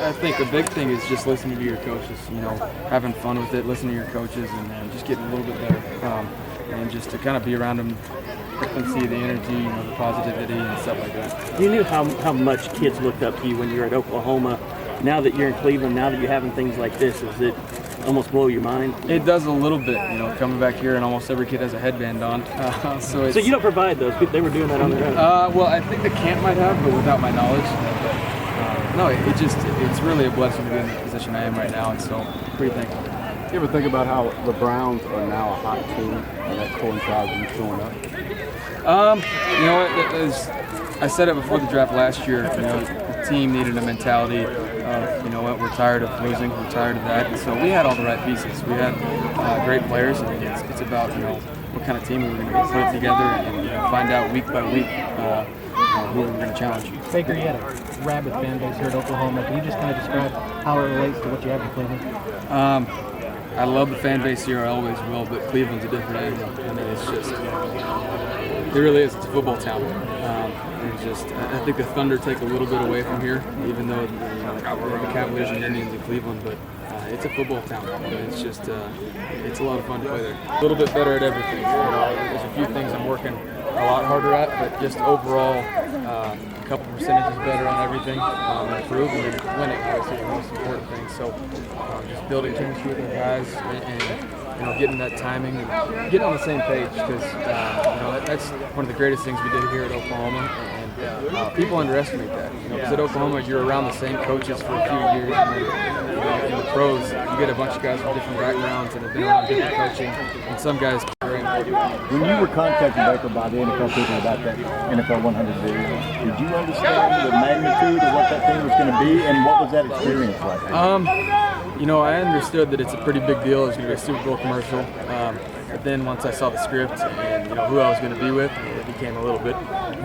I think the big thing is just listening to your coaches, having fun with it, listening to your coaches, and just getting a little bit better. And just to kind of be around them, let them see the energy, the positivity and stuff like that. You knew how much kids looked up to you when you were at Oklahoma. Now that you're in Cleveland, now that you're having things like this, does it almost blow your mind? It does a little bit, coming back here and almost every kid has a headband on. So you don't provide those? They were doing that on their own? Well, I think the camp might have, but without my knowledge. No, it's really a blessing to be in the position I am right now, and so pretty thankful. You ever think about how the Browns are now a hot team and that coincides with you showing up? I said it before the draft last year, the team needed a mentality of, we're tired of losing, we're tired of that. And so we had all the right pieces. We had great players, and it's about, what kind of team we were going to put it together and find out week by week who we were going to challenge. Baker, you had a rabid fan base here at Oklahoma. Can you just kind of describe how it relates to what you have in Cleveland? I love the fan base here, I always will, but Cleveland's a different animal. I mean, it really is. It's a football town. I think the Thunder take a little bit away from here, even though the Cavaliers and Indians in Cleveland, but it's a football town. I mean, it's a lot of fun to play there. A little bit better at everything. There's a few things I'm working a lot harder at, but just overall, a couple percentages better on everything, improve, and then winning is the most important thing. So just building chemistry with the guys and getting that timing and getting on the same page, because that's one of the greatest things we did here at Oklahoma, and people underestimate that. Because at Oklahoma you're around the same coaches for a few years, and then in the pros you get a bunch of guys from different backgrounds and have been around different coaching, and some guys are very important. When you were contacted, Baker, by the NFL people about that NFL 100 video, did you understand the magnitude of what that thing was going to be, and what was that experience like? I understood that it's a pretty big deal. It's going to be a Super Bowl commercial. But then once I saw the script and who I was going to be with, it became a little bit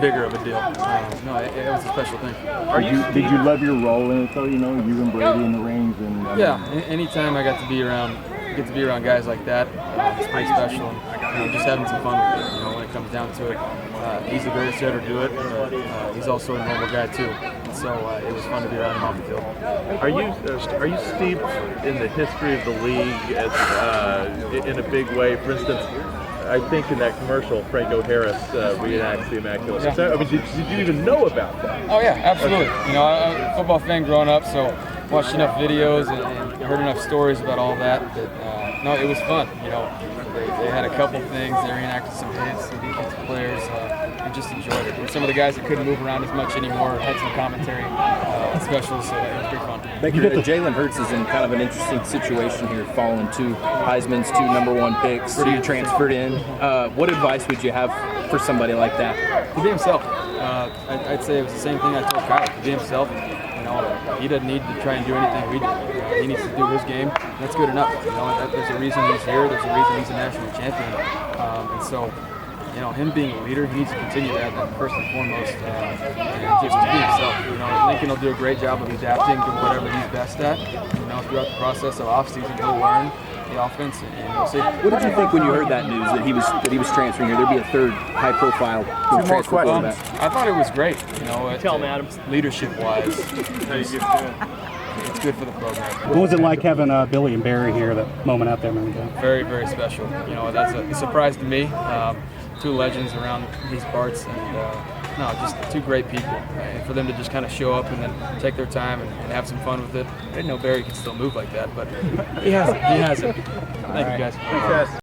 bigger of a deal. No, it was a special thing. Did you love your role in it though? You and Brady in the rings, and anytime I got to be around guys like that, it's pretty special. And, just having some fun with it. When it comes down to it, he's the greatest to ever do it. But he's also a normal guy too. So it was fun to be around him off the field. Are you steeped in the history of the league in a big way? For instance, I think in that commercial, Franco Harris reenacts the Immaculate Reception. I mean, did you even know about that? Oh yeah, absolutely. I'm a football fan growing up, so watched enough videos and heard enough stories about all that. No, it was fun. They had a couple things. They reenacted some hits, some defensive players, and just enjoyed it. And some of the guys that couldn't move around as much anymore had some commentary specials, so it was pretty fun. Baker, Jalen Hurts is in kind of an interesting situation here, following two Heisman's, two #1 picks. So you transferred in. What advice would you have for somebody like that? To be himself. I'd say it was the same thing I told Kyle. To be himself. He doesn't need to try and do anything we do. He needs to do his game. That's good enough. There's a reason he's here. There's a reason he's a national champion. And so, him being a leader, he needs to continue that first and foremost. And just to be himself. Lincoln will do a great job of adapting to whatever he's best at. Throughout the process of offseason, he'll learn the offense, and we'll see. What did you think when you heard that news that he was transferring here? There'd be a third high-profile transfer quarterback. I thought it was great. Tell him, Adam. Leadership-wise, it's good for the program. What was it like having Billy and Barry here, that moment out there? Very, very special. That's a surprise to me. Two legends around these parts, and just two great people. And for them to just kind of show up and then take their time and have some fun with it. I didn't know Barry could still move like that, but he hasn't. Thank you, guys.